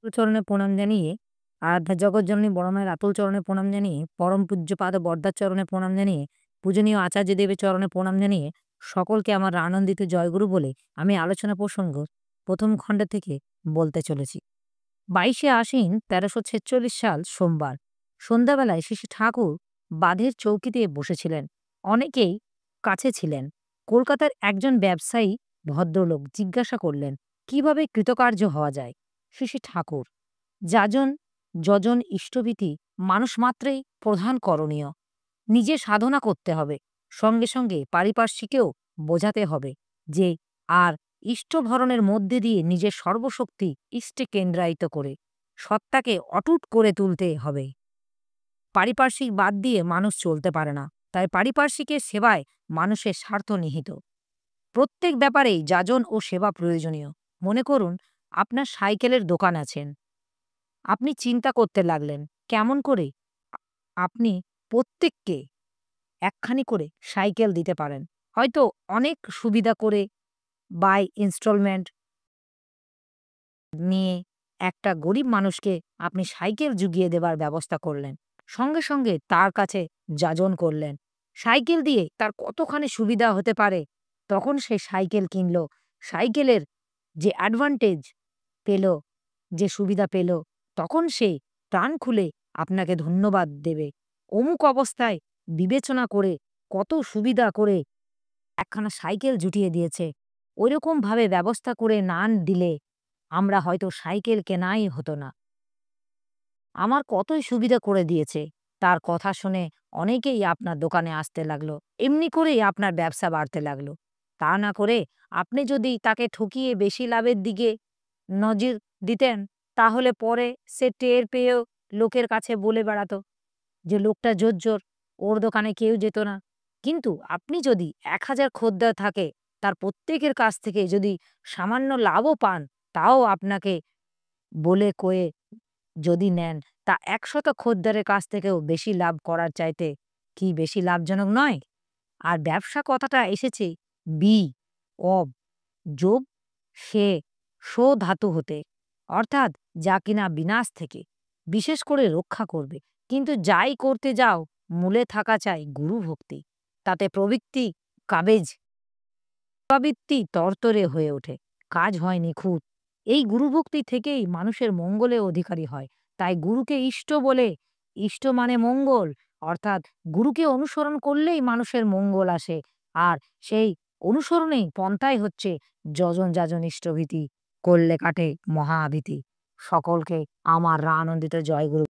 চরণে প্রণাম জানিয়ে, আরাধ্যা জগৎজননী বড় মায়ের আতুল চরণে প্রণাম জানিয়ে, পরম পূজ্যপাদ বরদার চরণে প্রণাম জানিয়ে, পূজনীয় আচার্যদেবের চরণে প্রণাম জানিয়ে সকলকে আমার আনন্দিত জয়গুরু বলে আমি আলোচনা প্রসঙ্গ প্রথম খণ্ড থেকে বলতে চলেছি। ২২শে আশ্বিন ১৩৪৬ সাল সোমবার সন্ধ্যাবেলায় শ্রী শ্রী ঠাকুর বাঁধের চৌকিতে বসেছিলেন। অনেকেই কাছে ছিলেন। কলকাতার একজন ব্যবসায়ী ভদ্রলোক জিজ্ঞাসা করলেন, কিভাবে কৃতকার্য হওয়া যায়? শ্রী শ্রী ঠাকুর, যাজন যজন ইষ্টভীতি মানুষ মাত্রেই প্রধান করণীয়। নিজে সাধনা করতে হবে, সঙ্গে সঙ্গে পারিপার্শ্বিকেও বোঝাতে হবে যে আর ইষ্টভরণের মধ্যে দিয়ে নিজের সর্বশক্তি ইষ্টে কেন্দ্রায়িত করে সত্তাকে অটুট করে তুলতে হবে। পারিপার্শ্বিক বাদ দিয়ে মানুষ চলতে পারে না, তাই পারিপার্শ্বিকের সেবায় মানুষের স্বার্থ নিহিত। প্রত্যেক ব্যাপারেই যাজন ও সেবা প্রয়োজনীয়। মনে করুন আপনার সাইকেলের দোকান আছেন, আপনি চিন্তা করতে লাগলেন কেমন করে আপনি প্রত্যেককে একখানি করে সাইকেল দিতে পারেন। হয়তো অনেক সুবিধা করে বাই ইনস্টলমেন্ট নিয়ে একটা গরিব মানুষকে আপনি সাইকেল জুগিয়ে দেবার ব্যবস্থা করলেন। সঙ্গে সঙ্গে তার কাছে যাজন করলেন। সাইকেল দিয়ে তার কতখানি সুবিধা হতে পারে, তখন সে সাইকেল কিনল। সাইকেলের যে অ্যাডভান্টেজ পেল, যে সুবিধা পেল, তখন সে প্রাণ খুলে আপনাকে ধন্যবাদ দেবে। অমুক অবস্থায় বিবেচনা করে কত সুবিধা করে একখানা সাইকেল জুটিয়ে দিয়েছে, ওইরকমভাবে ব্যবস্থা করে না দিলে আমরা হয়তো সাইকেল কেনাই হতো না। আমার কতই সুবিধা করে দিয়েছে, তার কথা শুনে অনেকেই আপনার দোকানে আসতে লাগলো। এমনি করেই আপনার ব্যবসা বাড়তে লাগলো। তা না করে আপনি যদি তাকে ঠকিয়ে বেশি লাভের দিকে নজির দিতেন, তাহলে পরে সে টের পেয়েও লোকের কাছে বলে বেড়াতো যে লোকটা জোজ্জোর, ওর দোকানে কেউ যেত না। কিন্তু আপনি যদি ১,০০০ খদ্দের থাকে, তার প্রত্যেকের কাছ থেকে যদি সামান্য লাভও পান, তাও আপনাকে বলে কয়ে যদি নেন, তা ১০০ খদ্দেরের কাছ থেকেও বেশি লাভ করার চাইতে কি বেশি লাভজনক নয়? আর ব্যবসা কথাটা এসেছে বি অব যোগ সে সো ধাতু হতে, অর্থাৎ যা কিনা বিনাশ থেকে বিশেষ করে রক্ষা করবে। কিন্তু যাই করতে যাও, মূলে থাকা চাই গুরু ভক্তি। তাতে প্রবৃত্তি কাবেজ প্রবৃত্তি তরতরে হয়ে ওঠে, কাজ হয় নিখুঁত। এই গুরুভক্তি থেকেই মানুষের মঙ্গলের অধিকারী হয়। তাই গুরুকে ইষ্ট বলে, ইষ্ট মানে মঙ্গল, অর্থাৎ গুরুকে অনুসরণ করলেই মানুষের মঙ্গল আসে। আর সেই অনুসরণেই পন্থাই হচ্ছে যজন যাজন ইষ্টভীতি, করলে কাটে মহাভীতি। সকলকে আমার আনন্দিত জয়গুরু।